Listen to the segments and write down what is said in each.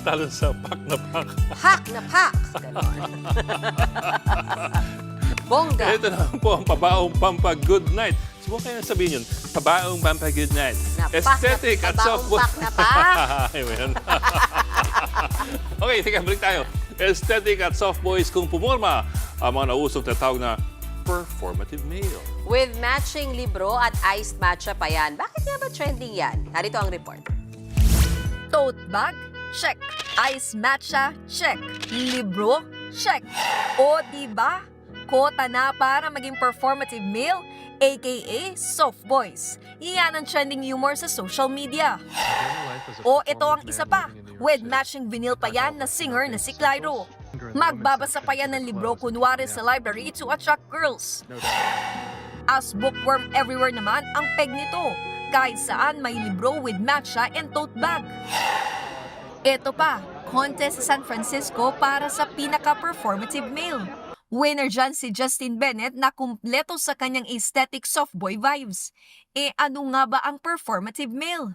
talo sa pak na pak. Hack na pack! Ganon. Bongga. Ito naman po ang pabaong pampa good night. Subukan kayo na sabihin yun. Pabaong pampa good night. Aesthetic at soft boy. Pabaong pak na pack. Ay, man. Okay, teka, balik tayo. Aesthetic at soft boys kung pumorma ang mga nausong tatawag na performative male. With matching libro at iced matcha pa yan. Bakit nga ba trending yan? Narito ang report. Tote bag? Check. Ice matcha? Check. Libro? Check. O diba? Kota na para maging performative male, aka soft boys. Iyan ang trending humor sa social media. O ito ang isa pa, with matching vinyl pa yan na singer na si Clyro. Magbabasa pa yan ng libro kunwari sa library to attract girls. As bookworm everywhere naman ang peg nito. Kahit saan may libro with matcha and tote bag. Ito pa, contest sa San Francisco para sa pinaka-performative male. Winner dyan si Justin Bennett na kumpleto sa kanyang aesthetic soft boy vibes. E ano nga ba ang performative male?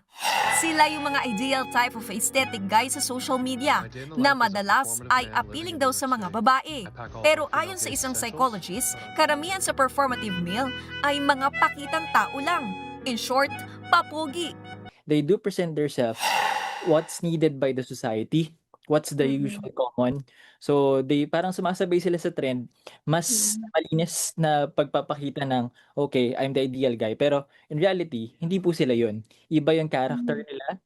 Sila yung mga ideal type of aesthetic guy sa social media na madalas ay appealing daw sa mga babae. Pero ayon sa isang psychologist, karamihan sa performative male ay mga pakitang tao lang. In short, papogi. They do present themselves what's needed by the society, what's the usual common. So, they parang sumasabay sila sa trend, mas malinis na pagpapakita ng, okay, I'm the ideal guy. Pero in reality, hindi po sila yun. Iba yung character nila.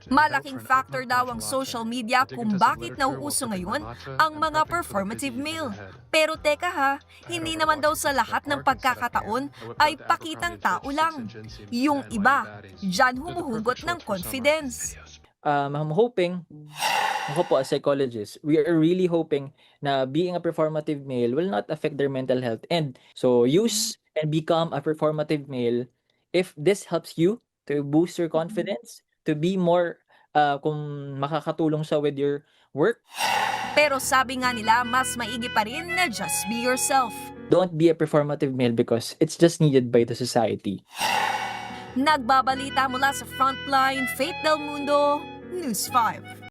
Malaking factor daw ang social media kung bakit nauuso ngayon ang mga performative male. Pero teka ha, hindi naman daw sa lahat ng pagkakataon ay pakitang tao lang. Yung iba, dyan humuhugot ng confidence. I'm hoping, ako po as psychologist, we are really hoping na being a performative male will not affect their mental health. And so use and become a performative male if this helps you to boost your confidence, to be more, kung makakatulong siya with your work. Pero sabi nga nila, mas maigi pa rin na just be yourself. Don't be a performative male because it's just needed by the society. Nagbabalita mula sa Frontline, Faith Del Mundo, News 5.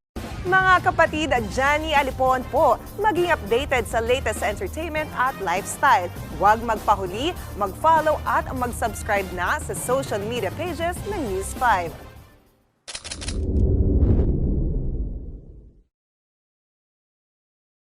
Mga kapatid, Johnny Alipon po, maging updated sa latest entertainment at lifestyle. Huwag magpahuli, mag-follow at mag-subscribe na sa social media pages ng News 5.